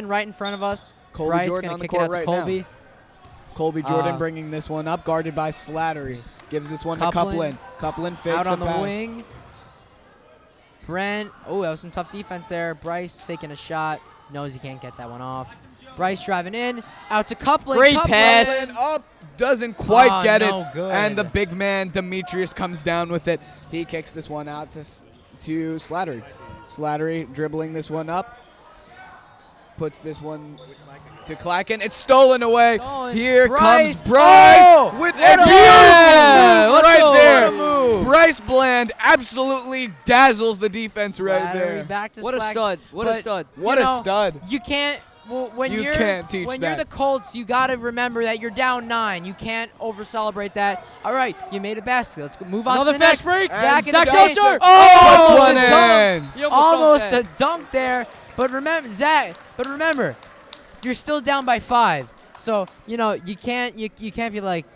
in right in front of us. Colby Bryce Jordan gonna on the kick it court out to right Colby. now. Colby Jordan bringing this one up, guarded by Slattery. Gives this one to Couplin. Couplin fakes out on the pass. wing. Brent. Oh, that was some tough defense there. Bryce faking a shot. Knows he can't get that one off. Bryce driving in. Out to Couplin. Great Couplin. pass. Couplin up. Doesn't quite get no it. good. And the big man, Demetrius, comes down with it. He kicks this one out to Slattery. Slattery dribbling this one up. Puts this one to Clacken. It's stolen away. Here Bryce. comes Bryce with a beautiful move Let's right go. there. What a move. Bryce Bland absolutely dazzles the defense right Slattery there. back to What a Slack. stud. What a But, stud. What you a know, stud. You can't. Well, when You you're can't teach when that. you're the Colts, you got to remember that you're down 9. You can't over celebrate that. All right, you made a basket. Let's go move on Another to the fast next. break. Zach And and Zach Seltzer. puts Oh, one a dunk. in. He Almost a dunked dunk there. But remember, Zach. But remember, you're still down by 5. So you know you can't be like.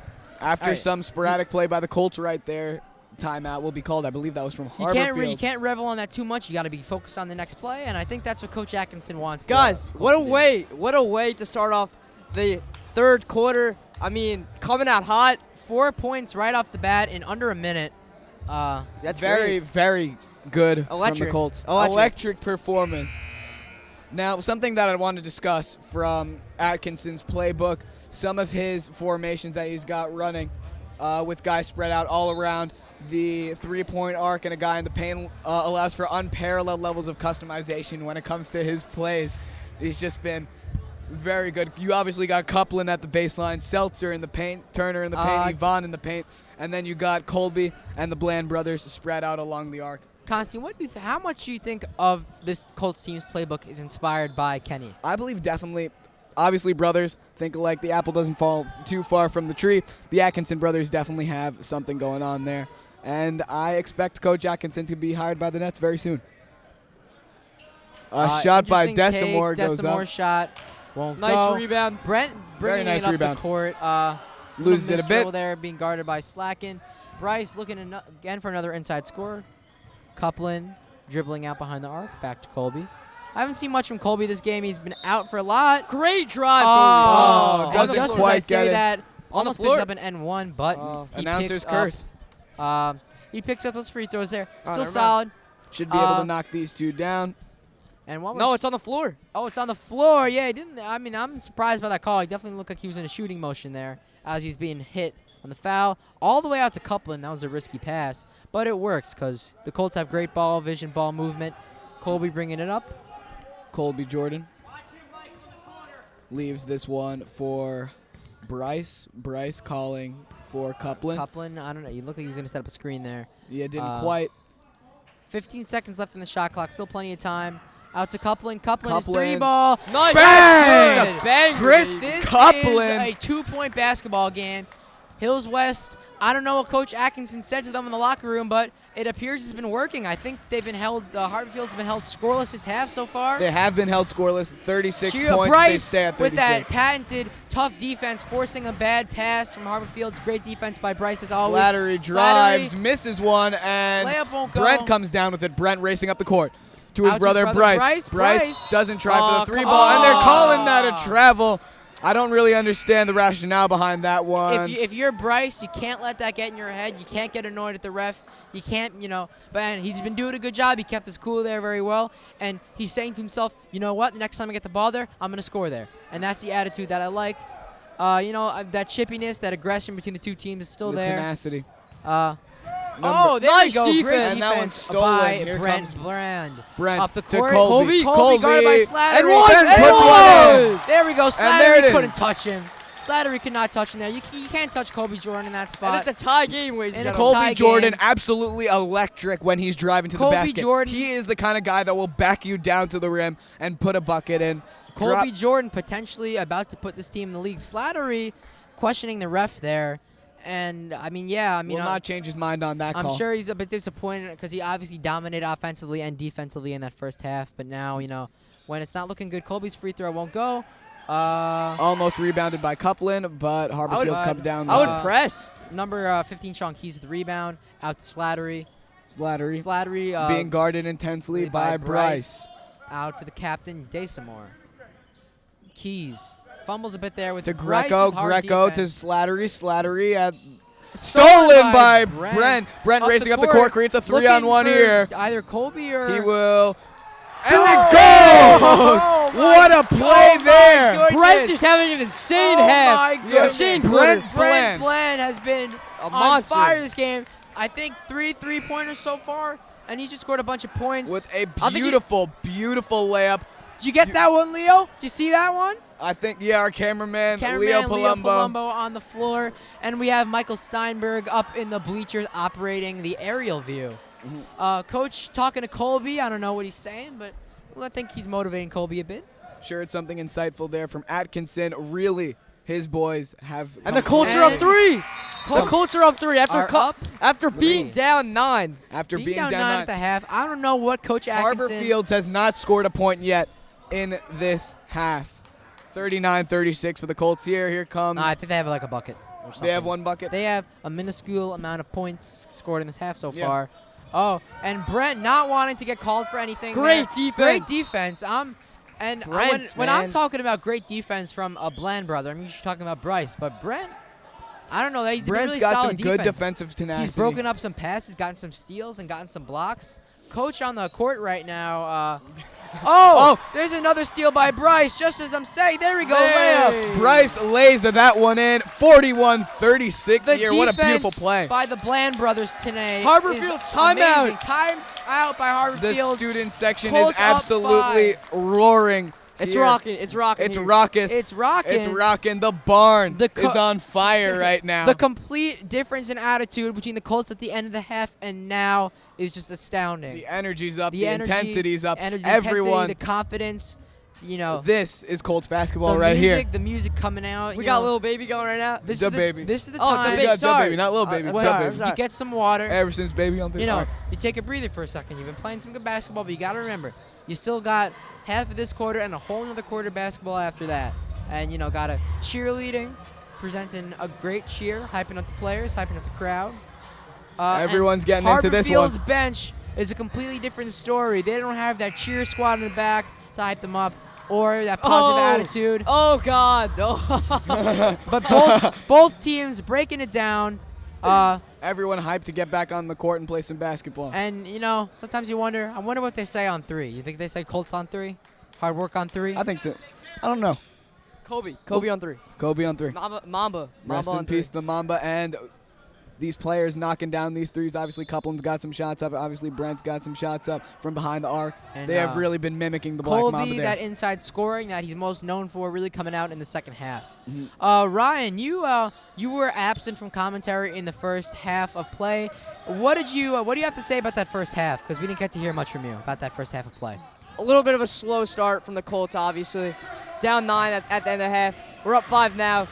After All right. some sporadic play by the Colts right there, timeout will be called. I believe that was from Harborfields. You can't revel on that too much. You got to be focused on the next play, and I think that's what Coach Atkinson wants. Guys, the Colts what a to do. way to start off the third quarter. I mean, coming out hot. 4 points right off the bat in under a minute. That's very, very good from the Electric. Colts. Electric. Performance. Now, something that I want to discuss from Atkinson's playbook, some of his formations that he's got running with guys spread out all around the three-point arc, and a guy in the paint allows for unparalleled levels of customization when it comes to his plays. He's just been very good. You obviously got Couplin at the baseline, Seltzer in the paint, Turner in the paint, Yvonne in the paint, and then you got Colby and the Bland brothers spread out along the arc. Constantine, what do you how much do you think of this Colts team's playbook is inspired by Kenny? I believe definitely. Obviously, brothers think alike. The apple doesn't fall too far from the tree. The Atkinson brothers definitely have something going on there. And I expect Coach Atkinson to be hired by the Nets very soon. A shot by Interesting Desamore take. goes up. Desamore shot won't Nice go. rebound. Brent bringing nice it up rebound. the court. Loses it a bit. There being guarded by Slacken. Bryce looking again for another inside score. Couplin dribbling out behind the arc. Back to Colby. I haven't seen much from Colby this game. He's been out for a lot. Great drive. Oh, Oh, and doesn't just quite as I get say it. that, On the almost floor. picks up an N1, but he Announcer's picks curse. up. He picks up those free throws there. Still never mind. solid. Should be able to knock these two down. And what No, was- it's on the floor. Oh, it's on the floor. Yeah, he didn't. I mean, I'm surprised by that call. He definitely looked like he was in a shooting motion there as he's being hit on the foul. All the way out to Couplin. That was a risky pass. But it works because the Colts have great ball vision, ball movement. Colby bringing it up. Colby Jordan leaves this one for Bryce. Bryce calling for Couplin. Couplin, I don't know. He looked like he was going to set up a screen there. Yeah, didn't quite. 15 seconds left in the shot clock. Still plenty of time. Out to Couplin. Couplin is Couplin. 3-ball. Nice. Bang! That's a banger, Chris baby. This Couplin. is a 2-point basketball game. Hills West, I don't know what Coach Atkinson said to them in the locker room, but it appears it's been working. I think they've been held, Harborfields have been held scoreless this half so far. They have been held scoreless. 36 Cheer points. Bryce They stay at 36. with that patented tough defense, forcing a bad pass from Harborfields. Great defense by Bryce as always. Slattery drives, Slattery, misses one, and layup won't go. Brent comes down with it. Brent racing up the court to his Out to brother, his brother, Bryce. Bryce. Doesn't try Oh, for the 3 come ball, and they're on. calling that a travel. I don't really understand the rationale behind that one. If you're Bryce, you can't let that get in your head. You can't get annoyed at the ref. You can't, but he's been doing a good job. He kept his cool there very well. And he's saying to himself, you know what, the next time I get the ball there, I'm going to score there. And that's the attitude that I like. That chippiness, that aggression between the two teams is still the there. tenacity. There Nice we go. defense. Great And that one's defense stolen. by Here Brent comes Bland. Brent Up the to court. Colby. Colby guarded by And Slattery. one. Ben And puts one in. There we go. there it Slattery couldn't is. touch him. Slattery could not touch him there. You can't touch Colby Jordan in that spot. And it's a tie game, ladies and And it's gentlemen. tie Colby Jordan, game. absolutely electric when he's driving to Colby the basket. Jordan- He is the kind of guy that will back you down to the rim and put a bucket in. Colby Jordan potentially about to put this team in the league. Slattery questioning the ref there. And, will not change his mind on that call. I'm sure he's a bit disappointed because he obviously dominated offensively and defensively in that first half. But now, when it's not looking good, Colby's free throw won't go. Almost rebounded by Couplin, but Harborfields come down. I with would press. Number 15, Sean Keys with the rebound. Out to Slattery. Slattery Slattery being guarded intensely by Bryce. Out to the captain, Desamore. Keys. Fumbles a bit there with To Bryce's Greco. hard Greco to defense. Slattery. Slattery at stolen by Brent. Brent Up racing the up the court, creates a 3-on-1 looking here. for either Colby or He will. And Oh! it goes! Oh my- What a play oh my there! goodness. Brent is having an insane Oh half. my Yeah, goodness. insane Brent quarter. Brent Bland. Bland has been A on monster. fire this game. I think 3 3-pointers so far, and he just scored a bunch of points. With a I think he- beautiful, beautiful layup. Did you get that one, Leo? Did you see that one? I think, yeah, our cameraman, Leo Cameraman Leo Palumbo. Palumbo on the floor, and we have Michael Steinberg up in the bleachers operating the aerial view. Coach talking to Colby. I don't know what he's saying, but I think he's motivating Colby a bit. Sure, it's something insightful there from Atkinson. Really, his boys have. And the come Colts are up And- 3. The Colts are up 3 Are up after being three. down 9. after being being down down 9 nine. at the half. I don't know what Coach Atkinson. Harborfields has not scored a point yet in this half. 39-36 for the Colts here. Here comes. I think they have like a bucket or something. They have one bucket. They have a minuscule amount of points scored in this half so Yeah. far. Oh, and Brent not wanting to get called for anything. Great there. defense. Great defense. And Brent, when I'm man. talking about great defense from a Bland brother, I'm usually talking about Bryce. But Brent, I don't know. He's been Brent's really got solid some good defense. defensive tenacity. He's broken up some passes, gotten some steals, and gotten some blocks. Coach on the court right now. Oh! There's another steal by Bryce. Just as I'm saying, there we go, Hey. layup. Bryce lays that one in. 41-36 The here. What a beautiful defense play. by the Bland brothers today. Harborfield is timeout. amazing. Time out by The Harborfield. student section Colts is up absolutely 5. roaring. It's here. rocking. It's rocking. It's here. raucous. It's rocking. It's rocking. The barn The is on fire right now. The complete difference in attitude between the Colts at the end of the half and now is just astounding. The energy's up. The The energy, intensity's up. energy, Everyone. intensity, the confidence. You know, This is Colts basketball the right music, here. the music coming out. We you got know. Little Baby going right now. This Da is the, Baby. This is the Oh, Da time. Baby. Da sorry. Baby, not Lil Baby. I'm Well, Da sorry, Baby. I'm sorry. you get some water. Ever since Baby on the You know, Alright. you take a breather for a second. You've been playing some good basketball, but you got to remember, you still got half of this quarter and a whole another quarter of basketball after that. And, you know, got a cheerleading, presenting a great cheer, hyping up the players, hyping up the crowd. Everyone's and getting into this one. Harborfield's bench is a completely different story. They don't have that cheer squad in the back to hype them up or that positive attitude. Oh God. No. But both teams breaking it down. Everyone hyped to get back on the court and play some basketball. And, you know, sometimes I wonder what they say on 3. You think they say Colts on 3? Hard work on 3? I think so. I don't know. Kobe on 3. Kobe on 3. Mamba Rest on in 3. peace, the Mamba. And these players knocking down these threes. Obviously, Coupland's got some shots up. Obviously, Brent's got some shots up from behind the arc. And, They have really been mimicking the Black Mamba Colby, there. that inside scoring that he's most known for, really coming out in the second half. Mhm. Ryan, you were absent from commentary in the first half of play. What do you have to say about that first half? Because we didn't get to hear much from you about that first half of play. A little bit of a slow start from the Colts, obviously. Down 9 at the end of the half. We're up 5 now.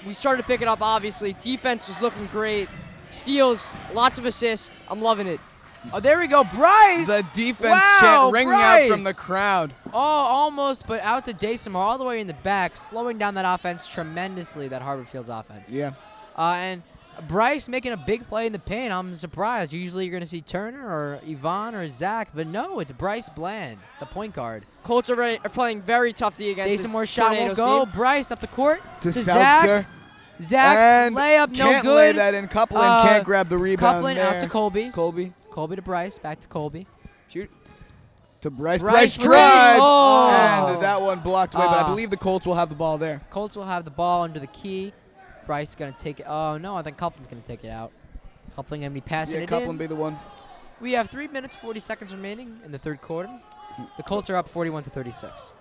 We started to pick it up, obviously. Defense was looking great. Steals, lots of assists. I'm loving it. Oh, there we go, Bryce. The defense Wow, chant ringing out from the Bryce. crowd. Oh, almost, but out to Daysomar all the way in the back, slowing down that offense tremendously, that Harborfield's offense. Yeah. And Bryce making a big play in the paint. I'm surprised. Usually you're going to see Turner or Yvonne or Zach, but no, it's Bryce Bland, the point guard. Colts are playing very tough D against this Daysomar shot will Tornadoes go. team. Bryce up the court To Zach. Seltzer. Zach's And layup no can't good. lay that in. Coupland can't grab the rebound Coupland there. out to Colby. Colby Colby to Bryce. Back to Colby. Shoot. to Bryce. Bryce Bryce with drives. it. Oh. And that one blocked away, but I Ah. believe the Colts will have the ball there. Colts will have the ball under the key. Bryce is going to take it. Oh, no, I think Coupland's going to take it out. Coupland going to be passing Yeah, it Coupland in. be the one. We have 3 minutes, 40 seconds remaining in the third quarter. The Colts are up 41-36.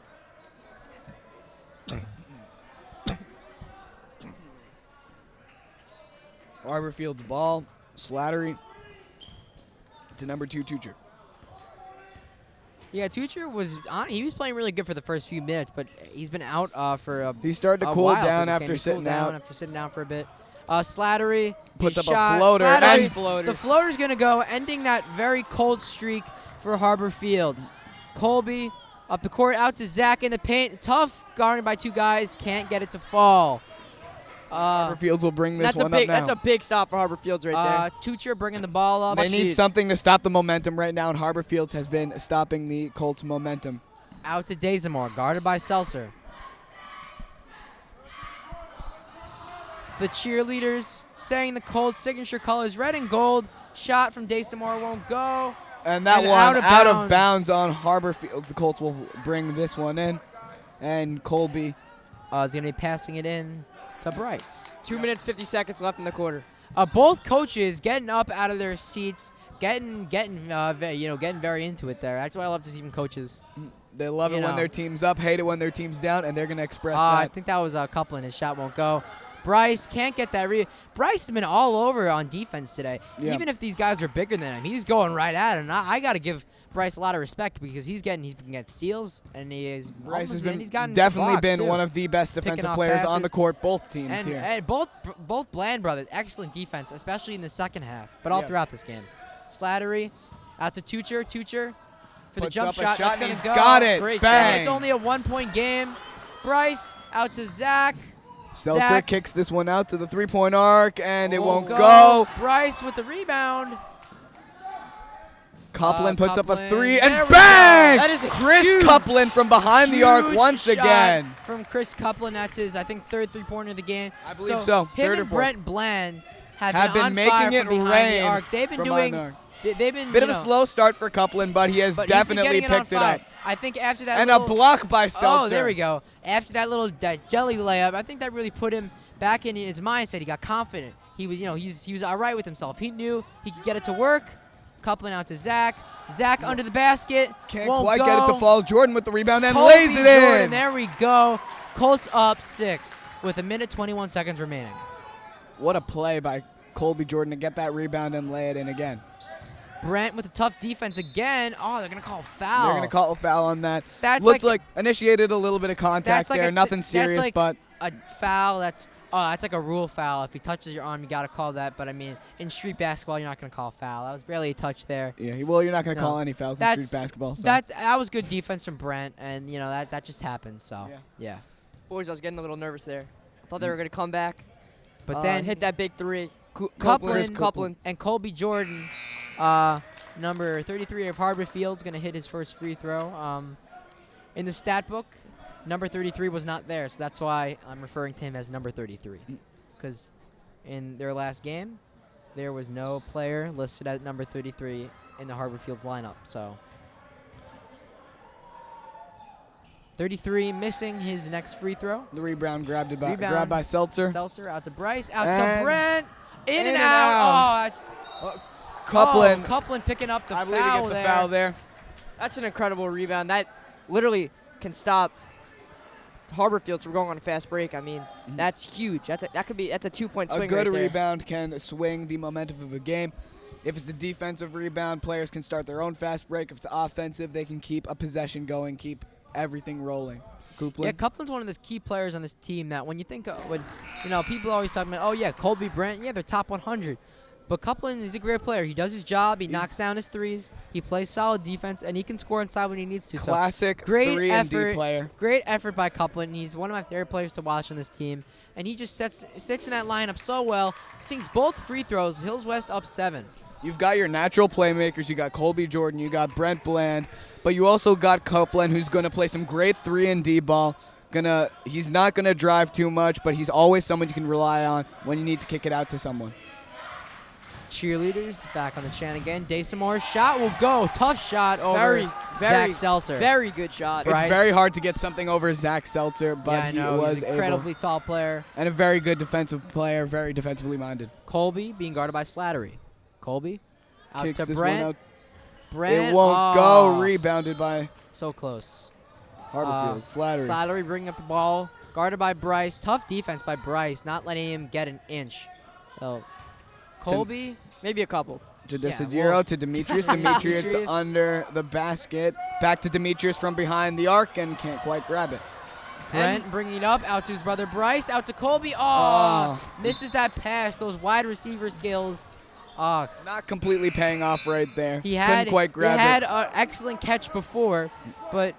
Harborfield's ball. Slattery to number 2, Tucher. Yeah, Tucher was on. He was playing really good for the first few minutes, but he's been out for a He started to a cool while for down this game. after He sitting cooled down out. after sitting down for a bit. Slattery Puts his up a shot. floater. Slattery, Nice floater. The floater's gonna go, ending that very cold streak for Harborfields. Colby up the court, out to Zach in the paint. Tough guarded by 2 guys. Can't get it to fall. Harborfields will bring this That's a one big. up now. That's a big stop for Harborfields right there. Tucher bringing the ball up. They much need need. something to stop the momentum right now, and Harborfields has been stopping the Colts' momentum. Out to Daysomar, guarded by Seltzer. the cheerleaders saying the Colts signature colors, red and gold. Shot from Dasamore won't go. And that And one out of out of bounds on Harborfields. The Colts will bring this one in. And Colby is going to be passing it in to Bryce. 2 minutes, 50 seconds left in the quarter. Both coaches getting up out of their seats, getting very into it there. That's why I love to see from coaches. They love it You when know. their team's up, hate it when their team's down, and they're going to express I that. think that was a couple, and his shot won't go. Bryce can't get that Bryce has been all over on defense today. Yeah. Even if these guys are bigger than him, he's going right at him. I got to give Bryce a lot of respect because he's been getting steals, and Bryce has been he's gotten definitely some blocks, been too. one of the best Picking defensive off players on passes. the court, both teams And, here. and both Bland brothers, excellent defense, especially in the second half, but all Yeah. throughout this game. Slattery out to Tucher for the Puts jump up a shot. That's and going he's to go. got it. Great Bang. shot. It's only a 1-point game. Bryce out to Zach. Seltzer Zach. kicks this one out to the three-point arc, and it won't Won't go. Bryce with the rebound. Copeland puts up a Copeland. three, There and we bang! go. That is a Chris huge- Copeland from behind the arc Huge once shot again. from Chris Copeland. That's his, I think, third three-pointer of the game. I believe so. Him Third or and fourth. Brent Bland have Have been on making fire it from behind rain the arc. They've been from doing. behind They've been Bit you of a know, slow start for Copeland, but he has but he's been definitely getting it on picked it fire. up. I think after that And little, a block by Seltzer. Oh, there we go. After that jelly layup, I think that really put him back in his mindset. He got confident. He was, he was all right with himself. He knew he could get it to work. Coupling out to Zach. Zach under the basket. Can't won't quite go. get it to fall. Jordan with the rebound and Colby lays it Jordan, in. there we go. Colts up 6 with 1:21 seconds remaining. What a play by Colby Jordan to get that rebound and lay it in again. Brent with a tough defense again. Oh, they're going to call a foul. They're going to call a foul on that. That's Looked like initiated a little bit of contact that's like there. a- Nothing that's serious, like but a foul that's like a rule foul. If he touches your arm, you got to call that. But, I mean, in street basketball, you're not going to call a foul. That was barely a touch there. yeah, well, you're not going to No. call any fouls in That's- street basketball. So. That was good defense from Brent, and, that just happened. So, yeah. Boys, I was getting a little nervous there. I thought they were going to come back. But then hit that big three. Copeland and Colby Jordan, number 33 of Harborfields, going to hit his first free throw. In the stat book, number 33 was not there, so that's why I'm referring to him as number 33. Because in their last game, there was no player listed as number 33 in the Harborfields lineup. So 33 missing his next free throw. The rebound grabbed Rebound. by Seltzer. Seltzer out to Bryce, out And to Brent. In in and and out. out. Oh, that's Copeland. Copeland picking up the I believe he foul gets the there. foul there. That's an incredible rebound. That literally can stop Harborfields from going on a fast break. I mean, that's huge. That's a 2-point swing A good right there. rebound can swing the momentum of a game. If it's a defensive rebound, players can start their own fast break. If it's offensive, they can keep a possession going, keep everything rolling. Copeland. Yeah, Copeland's one of the key players on this team that when you think people always talk about, oh yeah, Colby, Brent, yeah, they're top 100. But Copeland is a great player. He does his job. He knocks down his threes. He plays solid defense, and he can score inside when he needs to. Classic So great 3 and D effort, player. Great effort by Copeland. He's one of my favorite players to watch on this team, and he just sits in that lineup so well. Sinks both free throws. Hills West up 7. You've got your natural playmakers. You got Colby Jordan. You got Brent Bland. But you also got Copeland, who's going to play some great 3 and D ball. He's not going to drive too much, but he's always someone you can rely on when you need to kick it out to someone. Cheerleaders back on the chant again. Daysamore's shot will go. Tough shot over Very, Zach Seltzer. very good shot. Bryce. It's very hard to get something over Zach Seltzer, but yeah, I know. he was He's an incredibly able. tall player. And a very good defensive player, very defensively minded. Colby being guarded by Slattery. Colby out Kicks to this Brent. one out. Brent. It won't oh, go. Rebounded by So close. Harborfield. Slattery. Slattery bringing up the ball. Guarded by Bryce. Tough defense by Bryce, not letting him get an inch. So Colby. Maybe a couple. To Yeah, Desidero, well- to Demetrius. Demetrius Demetrius. under the basket. Back to Demetrius from behind the arc and can't quite grab it. Brent bringing it up out to his brother Bryce. Out to Colby. Oh, misses that pass. Those wide receiver skills. Oh, Not completely paying off right there. he had Couldn't quite grab he had it. an excellent catch before, but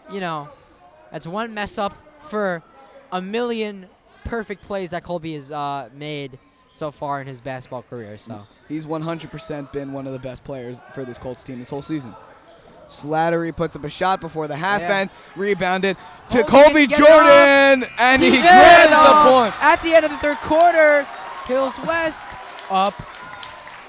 that's one mess up for a million perfect plays that Colby has made so far in his basketball career. So He's 100% been one of the best players for this Colts team this whole season. Slattery puts up a shot before the half Yeah. ends, rebounded to Colby Colby can get it Jordan, and he did. grabs the point. At the end of the third quarter, Hills West up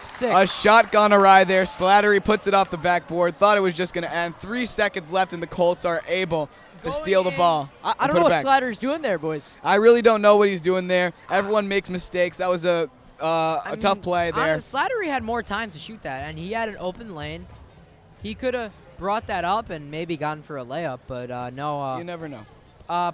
6. A shotgun awry there. Slattery puts it off the backboard. Thought it was just going to end. 3 seconds left, and the Colts are able to steal the ball. I don't know what Slattery's doing there, boys. I really don't know what he's doing there. Everyone makes mistakes. That was a tough play there. Slattery had more time to shoot that, and he had an open lane. He could have brought that up and maybe gone for a layup, but no. You never know.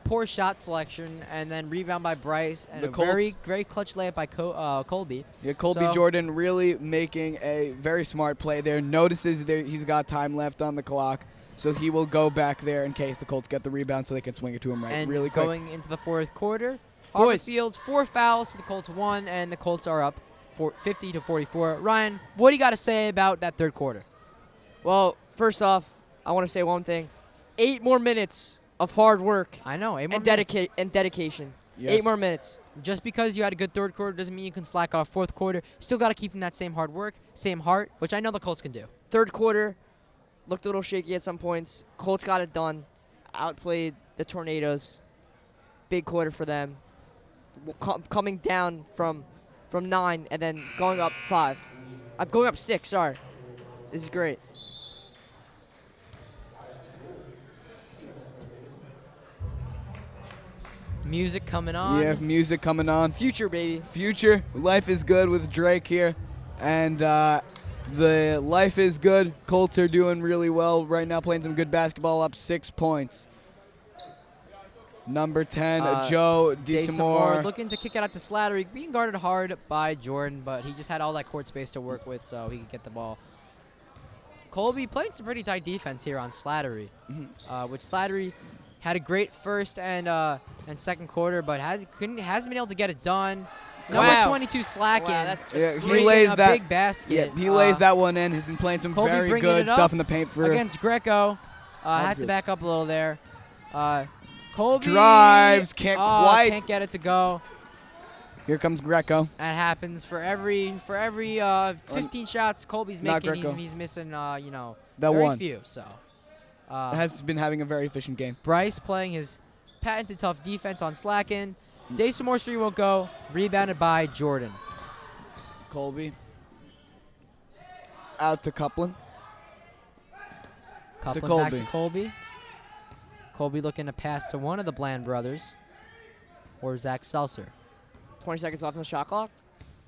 Poor shot selection, and then rebound by Bryce, and The a Colts- very clutch layup by Colby. Yeah, Colby So- Jordan really making a very smart play there. Notices that he's got time left on the clock, so he will go back there in case the Colts get the rebound so they can swing it to him And really quick. going into the fourth quarter, Boys. Harborfields 4 fouls to the Colts 1, and the Colts are up 50-44. Ryan, what do you got to say about that third quarter? Well, first off, I want to say one thing. 8 more minutes of hard work I know, 8 more and minutes. dedication. Yes. 8 more minutes. Just because you had a good third quarter doesn't mean you can slack off fourth quarter. Still got to keep in that same hard work, same heart, which I know the Colts can do. Third quarter looked a little shaky at some points. Colts got it done. Outplayed the Tornadoes. Big quarter for them. Coming down from 9 and then going up 5. I'm going up 6, sorry. This is great. Music coming on. Yeah, music coming on. Future, baby. Future, life is good with Drake here, and the life is good. Colts are doing really well right now, playing some good basketball, up 6 points. Number 10, Joe DeSimore. looking to kick it out to Slattery, being guarded hard by Jordan, but he just had all that court space to work with, so he could get the ball. Colby played some pretty tight defense here on Slattery, which Slattery had a great first and second quarter, but hasn't been able to get it done. Number Wow. 22 slacking. Wow, that's Yeah, he bringing lays a that big basket. Yeah, he lays that one in. He's been playing some Colby very bringing good it up stuff in the paint for against Greco. Had to Harborfields. back up a little there. Colby Drives, can't quite. Can't get it to go. Here comes Greco. That happens for every 15 shots Colby's Not making. Greco. He's missing That very one. few. So Has been having a very efficient game. Bryce playing his patented tough defense on slacking. DeSimore's 3 won't go. Rebounded by Jordan. Colby. Out to Coupland. Coupling back to Colby. Colby looking to pass to one of the Bland brothers, or Zach Seltzer. 20 seconds left on the shot clock.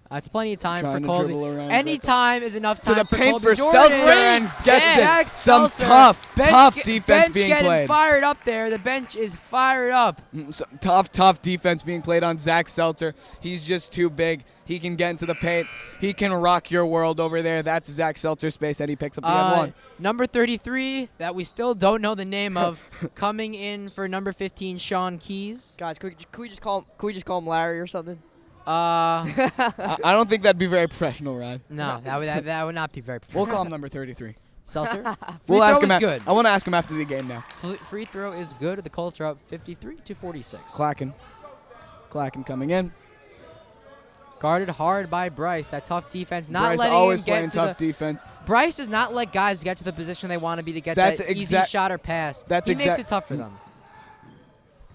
That's plenty of time Trying for to Colby. dribble around Any Greco. time is enough To time the for paint Colby for Jordan. Seltzer and gets Zach it. Some Seltzer. tough Bench defense bench being getting played. fired up there. The bench is fired up. Some tough defense being played on Zach Seltzer. He's just too big. He can get into the paint. He can rock your world over there. That's Zach Seltzer's space, and he picks up the N1. Number 33, that we still don't know the name of, coming in for number 15, Sean Keys. Guys, can we just call him Larry or something? I don't think that'd be very professional, Ryan. No, that would not be very. We'll call him number 33. Seltzer. We'll Free ask throw him. is good. I want to ask him after the game now. Free throw is good. The Colts are up 53-46. Clacken coming in. Guarded hard by Bryce. That tough defense, not Bryce letting always him playing get to tough the. defense. Bryce does not let guys get to the position they want to be to get That's that easy exact- shot or pass. that's he makes exact- it tough for them.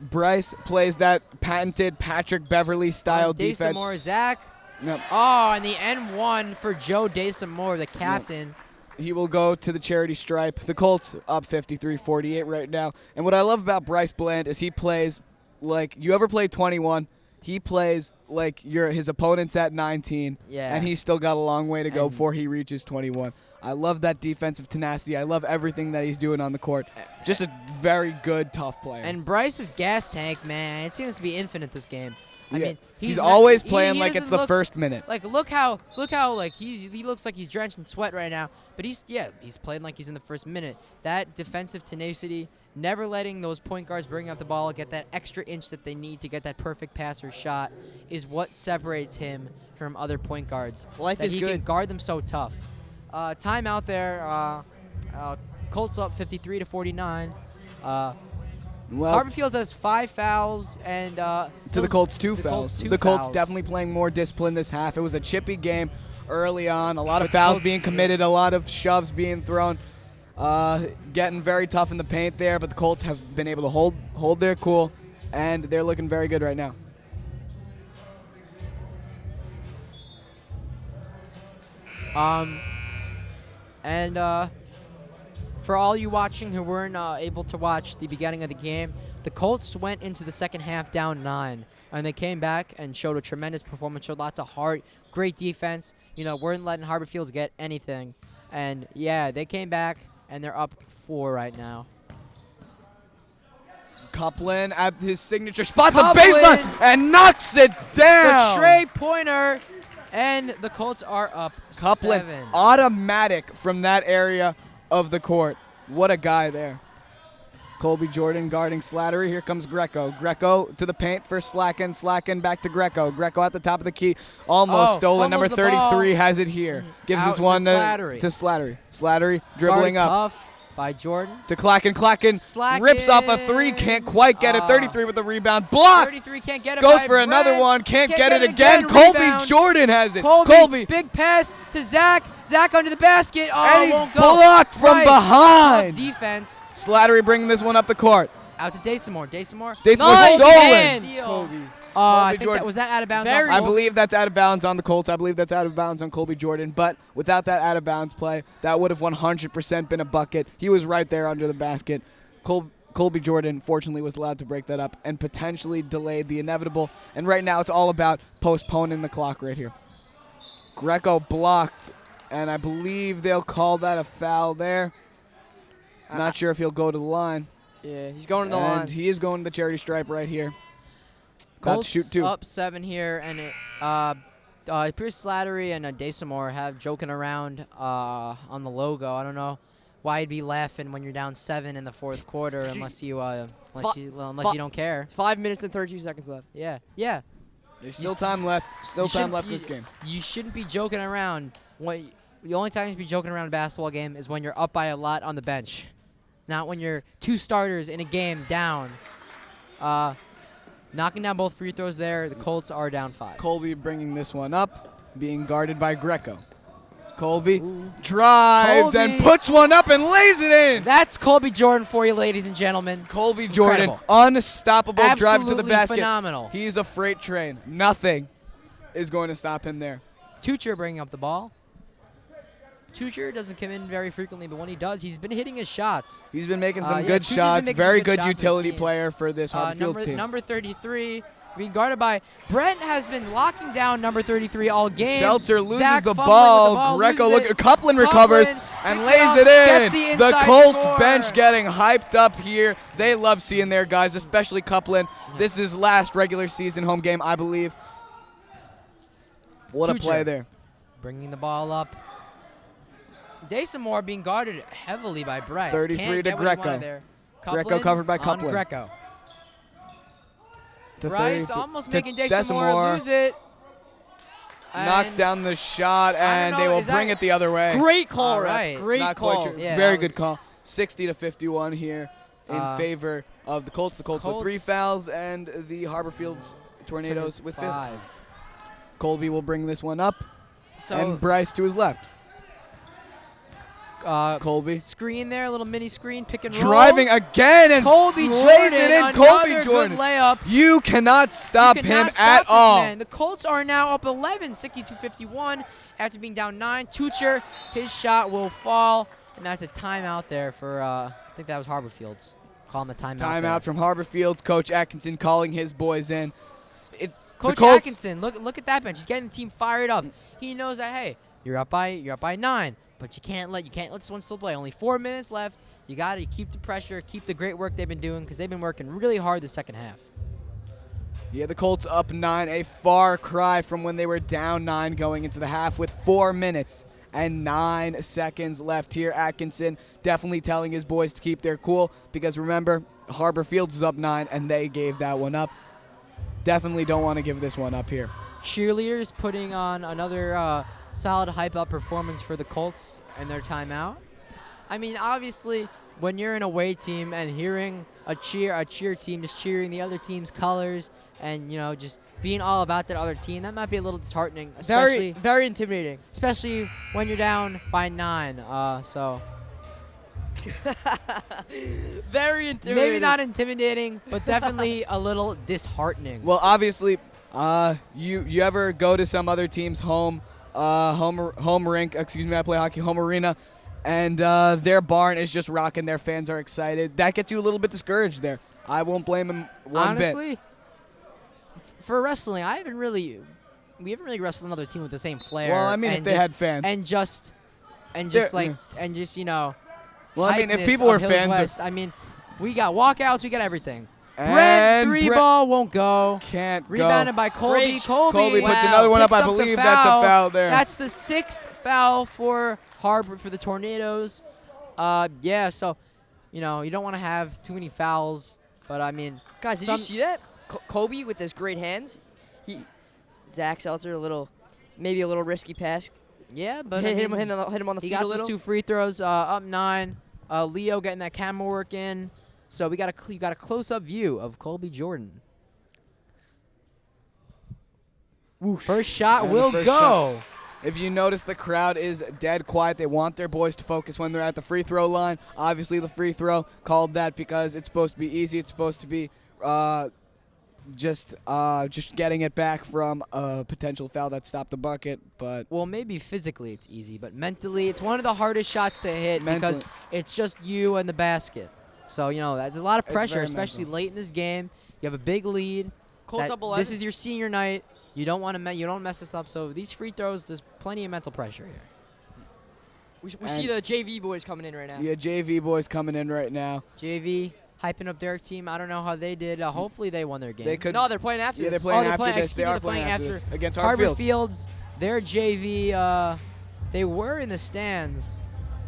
Bryce plays that patented Patrick Beverly style defense. DeSimore, Zach. Yep. Oh, and the N1 for Joe DeSimore, the captain. He will go to the charity stripe. The Colts up 53-48 right now. And what I love about Bryce Bland is he plays like you ever played 21. He plays like his opponent's at 19, Yeah. and he's still got a long way to go And- before he reaches 21. I love that defensive tenacity. I love everything that he's doing on the court. Just a very good, tough player. And Bryce's gas tank, man, it seems to be infinite this game. I Yeah. mean, he's not- always he- playing he like it's doesn't the look- first minute. Like look how like he looks like he's drenched in sweat right now, but he's playing like he's in the first minute. That defensive tenacity, never letting those point guards bring up the ball, get that extra inch that they need to get that perfect pass or shot, is what separates him from other point guards. Life that is he can good. guard them so tough. Timeout there. Colts up 53-49. Well, Harborfields has 5 fouls and to the Colts, 2 the fouls. Colts, 2 the Colts fouls. definitely playing more discipline this half. It was a chippy game early on. A lot of But the fouls Colts- being committed, a lot of shoves being thrown. Getting very tough in the paint there, but the Colts have been able to hold their cool, and they're looking very good right now. And for all you watching who weren't able to watch the beginning of the game, the Colts went into the second half down 9, and they came back and showed a tremendous performance, showed lots of heart, great defense. You know, weren't letting Harborfields get anything. And, yeah, they came back, and they're up 4 right now. Coupland at his signature spot, the Coupland, baseline, and knocks it down. the Trey pointer, and the Colts are up Coupland 7. automatic from that area of the court. What a guy there. Colby Jordan guarding Slattery. Here comes Greco. Greco to the paint for Slacken. Slacken back to Greco. Greco at the top of the key. Almost stolen. Number fumbles the ball. 33 has it here. Gives Out this one to Slattery. to Slattery. Slattery dribbling Guarded up. tough by Jordan. To Clacken. Clacken Slacken. rips off a 3. Can't quite get it. 33 with the rebound. Blocked. 33 can't get it. Goes by for another Brent. one. Can't get it again. Colby Colby Jordan has it. Colby. Big pass to Zach. Zach under the basket. Oh, And he's won't go. blocked from Bryce, behind. tough defense. Slattery bringing this one up the court. Out to Daysomore. Daysomore. This Nice was stolen. hands, Steal. Kobe. I Colby think Jordan. that was out of bounds. Very- off I Colby? believe that's out of bounds on the Colts. I believe that's out of bounds on Colby Jordan. But without that out of bounds play, that would have 100% been a bucket. He was right there under the basket. Colby Jordan, fortunately, was allowed to break that up and potentially delayed the inevitable. And right now, it's all about postponing the clock right here. Greco blocked, and I believe they'll call that a foul there. Not sure if he'll go to the line. Yeah, he's going to the And line. he is going to the charity stripe right here. About Colts to shoot 2. up 7 here, and Pierce Slattery and Daysomore have joking around on the logo. I don't know why you'd be laughing when you're down 7 in the fourth quarter, unless you don't care. 5 minutes and 32 seconds left. Yeah. There's still time left. Still time left this game. You shouldn't be joking around. The only time you should be joking around a basketball game is when you're up by a lot on the bench, not when you're 2 starters in a game down. Knocking down both free throws there. The Colts are down 5. Colby bringing this one up, being guarded by Greco. Colby drives Colby. and puts one up and lays it in. That's Colby Jordan for you, ladies and gentlemen. Colby Jordan, Incredible. unstoppable drive to the Absolutely basket. phenomenal. He's a freight train. Nothing is going to stop him there. Tucher bringing up the ball. Tucher doesn't come in very frequently, but when he does, he's been hitting his shots. He's been making some Yeah, good Tucher's been shots. making Very some good good shots this utility game. player for this Harborfields team. Number 33 being guarded by Brent has been locking down number 33 all game. Seltzer loses Zach the fumbling ball. with the Greco loses look. it. Coupland recovers and picks lays up, it gets the in. The inside Colts score. bench getting hyped up here. They love seeing their guys, especially Coupland. This is his last regular season home game, I believe. What a Tucher play there. bringing the ball up. Daysomore being guarded heavily by Bryce. 33 Can't to get what he Greco. wanted there. Greco Coupland covered by on Coupland. Greco. To Bryce 30 almost to making Daysomore lose it. Knocks And down the shot, and know, they will is that- bring it the other way. Great call, All ref. right. Great Not call. quite sure. Yeah, Very that good was- call. 60 to 51 here in favor of the Colts. The Colts with 3 Colts. fouls, and the Harborfields Tornadoes with 5. 5. Colby will bring this one up, So and Bryce to his left. Colby screen there, a little mini screen, pick and roll. driving again and Colby lays Jordan, it in. another Colby good Jordan. layup. You cannot stop You him cannot stop at this all. man. The Colts are now up 11, 62-51 after being down 9. Tucher, his shot will fall, and that's a timeout there for, I think that was Harborfields. Calling the timeout. Timeout from Harborfields. Coach Atkinson calling his boys in. Coach Colts- Atkinson, look at that bench. He's getting the team fired up. He knows that, hey, you're up by 9, but you can't let this one still play. Only 4 minutes left. You got to keep the pressure, keep the great work they've been doing, because they've been working really hard the second half. Yeah, the Colts up 9, a far cry from when they were down 9 going into the half with 4 minutes and 9 seconds left here. Atkinson definitely telling his boys to keep their cool because remember, Harborfields is up 9 and they gave that one up. Definitely don't want to give this one up here. Cheerleaders putting on another solid hype-up performance for the Colts and their timeout. I mean, obviously, when you're an away team and hearing a cheer team just cheering the other team's colors and, you know, just being all about that other team, that might be a little disheartening, especially Very intimidating. especially when you're down by 9. So Very intimidating. maybe not intimidating, but definitely a little disheartening. Well, obviously, you ever go to some other team's home home rink. Excuse me, I play hockey, home arena. And their barn is just rocking. Their fans are excited. That gets you a little bit discouraged there. I won't blame them one bit. Honestly, for wrestling, we haven't really wrestled another team with the same flair. Well, I mean, if they had fans. And just you know. Well, I mean, if hypeness people were of Hills fans. West, I mean, we got walkouts, we got everything. And Brent, three ball won't go. Can't Rebounded go. by Colby. Great. Colby puts another one up. I Picks the believe that's a foul there. That's the 6th foul for the Tornadoes. Yeah, so, you know, you don't want to have too many fouls, but I mean, Guys, did you see that? Kobe with his great hands. Zach Seltzer, maybe a little risky pass. yeah, but hit I him mean, on the he feet a got little. those 2 free throws, up 9. Leo getting that camera work in. So we got a close-up view of Colby Jordan. First shot And will the first go. shot. If you notice, the crowd is dead quiet. They want their boys to focus when they're at the free throw line. Obviously, the free throw called that because it's supposed to be easy. It's supposed to be just getting it back from a potential foul that stopped the bucket. But Well, maybe physically it's easy, but mentally it's one of the hardest shots to hit because it's just you and the basket. So, you know, there's a lot of pressure, very especially mental. late in this game. You have a big lead. Colts up 11. This is your senior night. You don't want to you don't mess this up. So these free throws, there's plenty of mental pressure here. We see the JV boys coming in right now. yeah, JV boys coming in right now. JV hyping up their team. I don't know how they did. Hopefully they won their game. They could. No, they're playing after Yeah, they're this. playing they're after playing- this. excuse They me, are they're playing playing after after this against Harborfields. Harborfields, their JV, they were in the stands,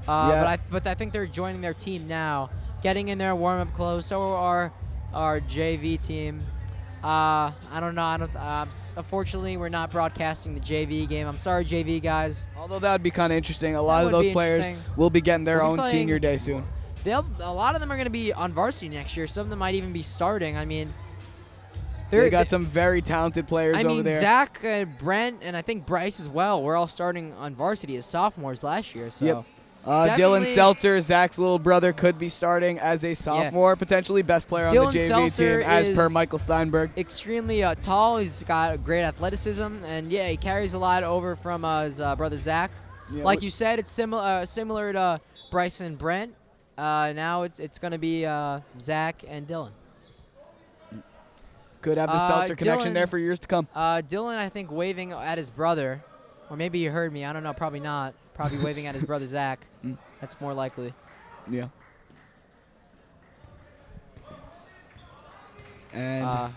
Yeah. but I think they're joining their team now, getting in their warm-up clothes. So are our JV team. I don't know. Unfortunately, we're not broadcasting the JV game. I'm sorry, JV guys. Although that would be kind of interesting. A lot of would those be players interesting. will be getting their We'll be own playing- senior day soon. A lot of them are going to be on varsity next year. Some of them might even be starting. I mean, They got some very talented players I over mean, there. Zach, Brent, and I think Bryce as well. We're all starting on varsity as sophomores last year. So. Yep. Dylan Definitely- Seltzer, Zach's little brother, could be starting as a sophomore, potentially best player on Dylan the JV Seltzer team, as per is Michael Steinberg. Extremely tall. He's got great athleticism, and yeah, he carries a lot over from his brother Zach. Yeah, Like you said, it's similar to Bryce and Brent. Now it's going to be Zach and Dylan. Could have the Seltzer connection Dylan- there for years to come. Dylan, I think, waving at his brother, or maybe you heard me. I don't know. Probably not. Probably waving at his brother Zach. That's more likely. Yeah. And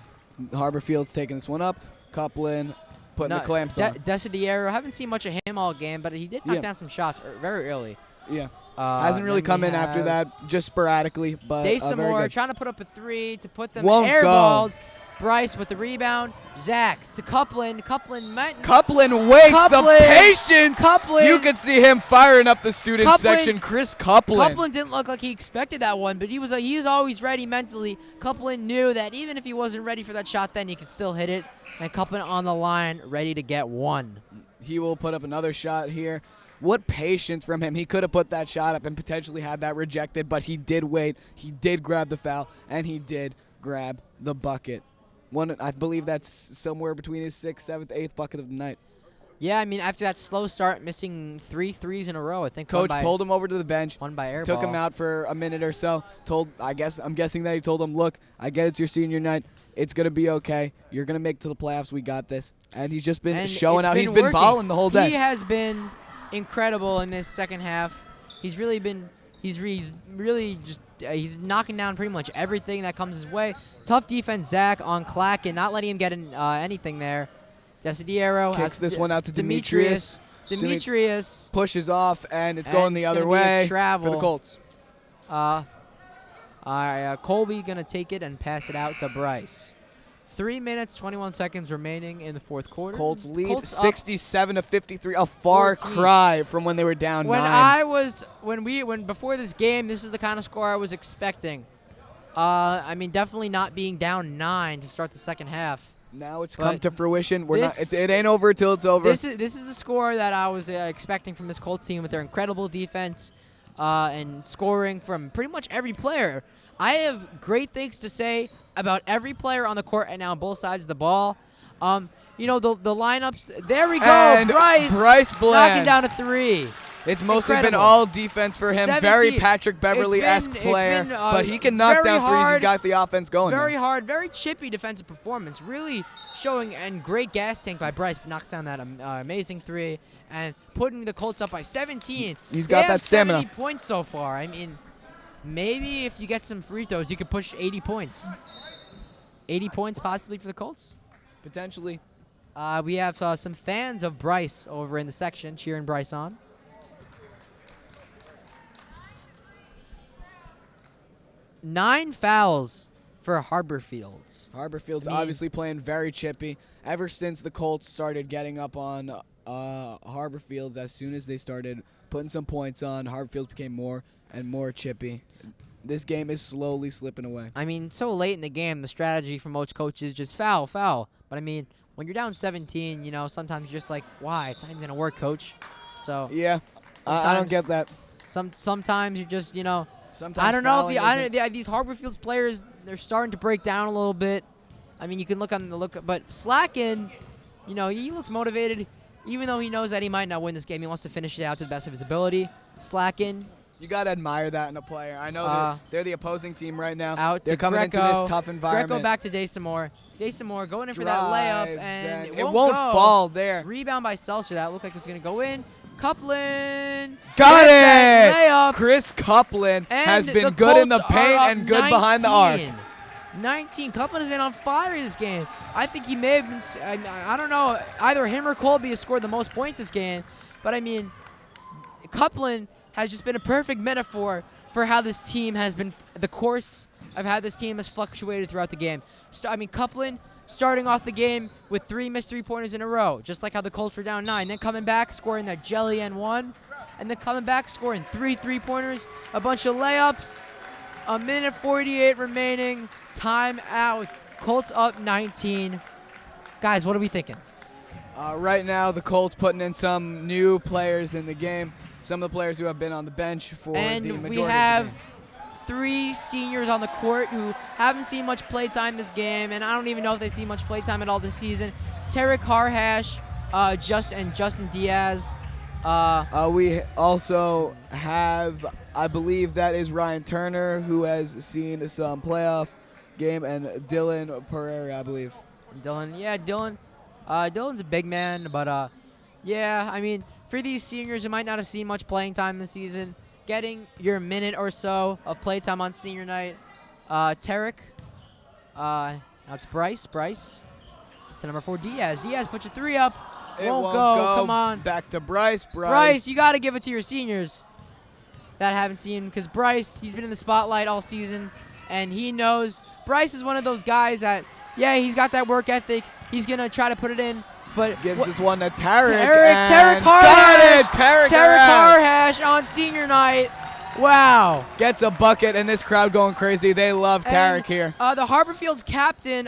Harborfield's taking this one up. Coupling, putting the clamps on. Desidiero, haven't seen much of him all game, but he did knock Yeah. down some shots very early. Yeah. Hasn't really then come we in after have that, just sporadically. But very Dasamore good. trying to put up a 3 to put them Won't go. airballed. Bryce with the rebound. Zach to Coupland. Coupland wastes the patience. Coupland. You could see him firing up the student section. Chris Coupland. Coupland didn't look like he expected that one, but he was always ready mentally. Coupland knew that even if he wasn't ready for that shot, then he could still hit it. And Coupland on the line, ready to get one. He will put up another shot here. What patience from him. He could have put that shot up and potentially had that rejected, but he did wait. He did grab the foul, and he did grab the bucket. I believe that's somewhere between his 6th, 7th, 8th bucket of the night. Yeah, I mean, after that slow start, missing 3 threes in a row, I think Coach pulled him over to the bench. One by airball. Took him out for a minute or so. I'm guessing that he told him, look, I get it's your senior night. It's going to be okay. You're going to make it to the playoffs. We got this. And he's just been And showing it's out. been He's been working. balling the whole day. He has been incredible in this second half. He's really been he's knocking down pretty much everything that comes his way. Tough defense, Zach on Clacken, not letting him get anything there. Desidiero Kicks this one out to Demetrius. Demetrius Pushes off, and it's And going the it's other gonna be a way for travel. the Colts. Colby gonna take it and pass it out to Bryce. 3 minutes, 21 seconds remaining in the fourth quarter. Colts lead Colts up 67-53. A far 14. cry from when they were down 9. When before this game, this is the kind of score I was expecting. I mean, definitely not being down 9 to start the second half. Now it's But come to fruition. this- It ain't over till it's over. This is the score that I was expecting from this Colts team with their incredible defense and scoring from pretty much every player. I have great things to say about every player on the court right now on both sides of the ball. the lineups. There we go. And Bryce Bland. knocking down a 3. It's mostly been Incredible. all defense for him. 17. Very Patrick Beverly-esque It's player, been, but he can knock very down threes. hard, He's got the offense going. Very now. hard, very chippy defensive performance. Really showing, and great gas tank by Bryce. Knocks down that amazing 3 and putting the Colts up by 17. He's got that stamina. 70 points so far. I mean, maybe if you get some free throws, you could push 80 points. 80 points possibly for the Colts. Potentially. We have some fans of Bryce over in the section cheering Bryce on. Nine fouls for Harborfields. Harborfields I mean- obviously playing very chippy. Ever since the Colts started getting up on Harborfields, as soon as they started putting some points on, Harborfields became more and more chippy. This game is slowly slipping away. I mean, so late in the game, the strategy for most coaches is just foul, foul. But I mean, when you're down 17, sometimes you're just like, why? It's not even gonna work, coach. So Yeah, I don't Sometimes- get that. sometimes you're just, Sometimes I don't know if fouling isn't- these Harborfields players, they're starting to break down a little bit. I mean, you can look on the look, but Slacken, he looks motivated, even though he knows that he might not win this game. He wants to finish it out to the best of his ability. Slacken You got to admire that in a player. I know they're the opposing team right now. out They're to coming Greco. into this tough environment. Greco back to Daysomore. Daysomore going in for that layup, Drives, and it won't go. fall there. Rebound by Seltzer. That looked like it was going to go in. Coupland. Got gets that it! Layup. Chris Coupland And has been the good in the Colts paint are up and good behind the arc. 19. Coupland has been on fire this game. I think he may have been, I don't know, either him or Colby has scored the most points this game. But, I mean, Coupland has just been a perfect metaphor for how this team has been, the course of how this team has fluctuated throughout the game. Coupland starting off the game with 3 missed three-pointers in a row, just like how the Colts were down 9. Then coming back, scoring that jelly N1. And then coming back, scoring 3 three-pointers, a bunch of layups. A minute 48 remaining. Timeout. Colts up 19. Guys, what are we thinking? Right now, the Colts putting in some new players in the game. Some of the players who have been on the bench for the majority And we of the have game. 3 seniors on the court who haven't seen much play time this game, and I don't even know if they see much play time at all this season. Tarek Harhash, Justin Diaz. We also have, I believe that is Ryan Turner, who has seen some playoff game, and Dylan Pereira, I believe. Dylan. Dylan's a big man, but yeah, I mean, for these seniors who might not have seen much playing time this season, getting your minute or so of play time on senior night. Tarek. Now it's Bryce. To number 4, Diaz. Diaz, put your 3 up. It Won't go. Come on. Back to Bryce. Bryce, you got to give it to your seniors that haven't seen him, because Bryce, he's been in the spotlight all season, and he knows. Bryce is one of those guys that, yeah, he's got that work ethic. He's going to try to put it in, but Gives this one to Tarek. Tarek and Harhash. got it. Tarek Harhash on senior night. Wow. gets a bucket, and this crowd going crazy. They love Tarek And, here. The Harborfields captain,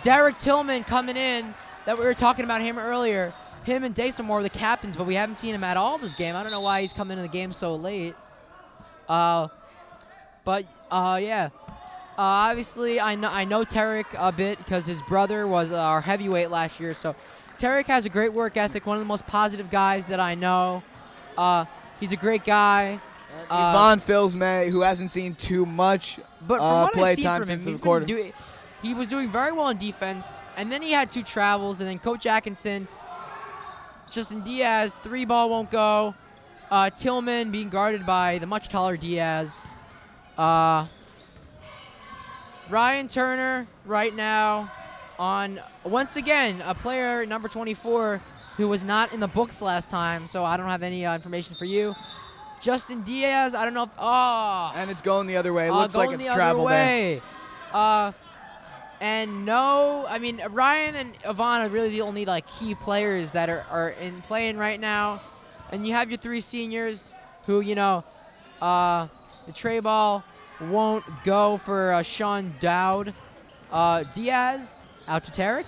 Derek Tillman, coming in, that we were talking about him earlier. Him and Daysomore were the captains, but we haven't seen him at all this game. I don't know why he's coming into the game so late. Yeah. Obviously, I know Tarek a bit because his brother was our heavyweight last year. So Tarek has a great work ethic, one of the most positive guys that I know. He's a great guy. Yvonne Filsmay, who hasn't seen too much But from what play I've seen time from him, since the quarter. he was doing very well in defense, and then he had 2 travels, and then Coach Atkinson, Justin Diaz, 3-ball won't go. Tillman being guarded by the much taller Diaz. Ryan Turner right now on, once again, a player, number 24, who was not in the books last time, so I don't have any information for you. Justin Diaz, I don't know if, and it's going the other way. It looks like going it's the travel other there. way. And no, I mean, Ryan and Yvonne are really the only key players that are in playing right now. And you have your 3 seniors who, the tray ball won't go for Sean Dowd. Diaz out to Tarek.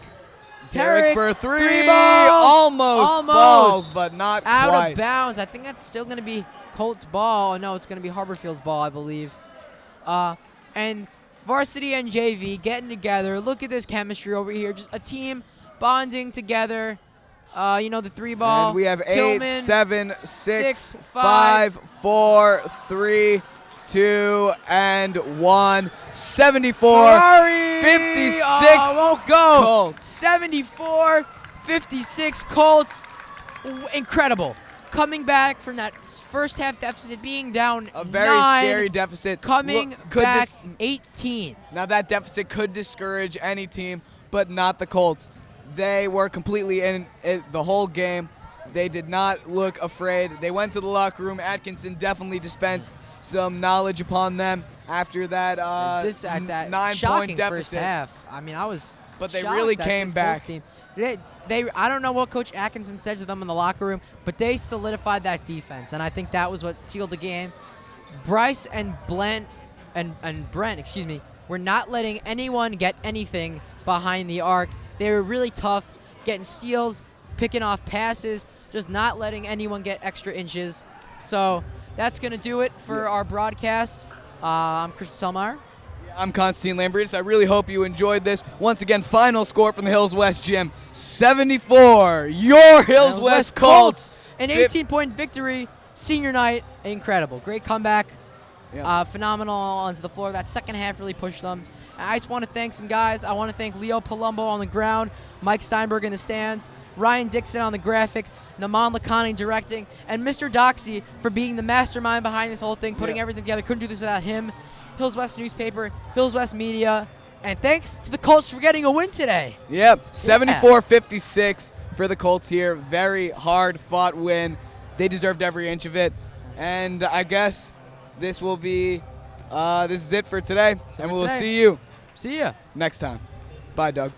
Tarek for 3. ball. Almost falls, but not Out quite. of bounds. I think that's still going to be Colts ball. No, it's going to be Harborfield's ball, I believe. And Varsity and JV getting together. Look at this chemistry over here. Just a team bonding together. The 3-ball. And we have 8, Tillman, 7, 6, 6, 5, 4, 3, 2, and 1. 74. Ferrari! 56 won't go. Colts. 74, 56 Colts. Incredible. Coming back from that first half deficit, being down A very 9, scary deficit. coming Could back dis- 18. Now that deficit could discourage any team, but not the Colts. They were completely in it the whole game. They did not look afraid. They went to the locker room. Atkinson definitely dispensed some knowledge upon them after that, At that 9-point shocking deficit. first half. I mean, I was But they shocked really at came this back. Colts team. I don't know what Coach Atkinson said to them in the locker room, but they solidified that defense, and I think that was what sealed the game. Bryce and Brent, were not letting anyone get anything behind the arc. They were really tough, getting steals, picking off passes, just not letting anyone get extra inches. So that's going to do it for our broadcast. I'm Christian Selmeyer. I'm Constantine Lambridis. I really hope you enjoyed this. Once again, final score from the Hills West Gym, 74. Your Hills West Colts. An 18-point victory, senior night, incredible. Great comeback, phenomenal onto the floor. That second half really pushed them. I just want to thank some guys. I want to thank Leo Palumbo on the ground, Mike Steinberg in the stands, Ryan Dixon on the graphics, Naman Lakhani directing, and Mr. Doxy for being the mastermind behind this whole thing, putting everything together. Couldn't do this without him. Hills West Newspaper, Hills West Media, and thanks to the Colts for getting a win today. Yep, 74-56 for the Colts here. Very hard-fought win. They deserved every inch of it. And I guess this will be this is it for today, and we'll see you See ya. next time. Bye, Doug.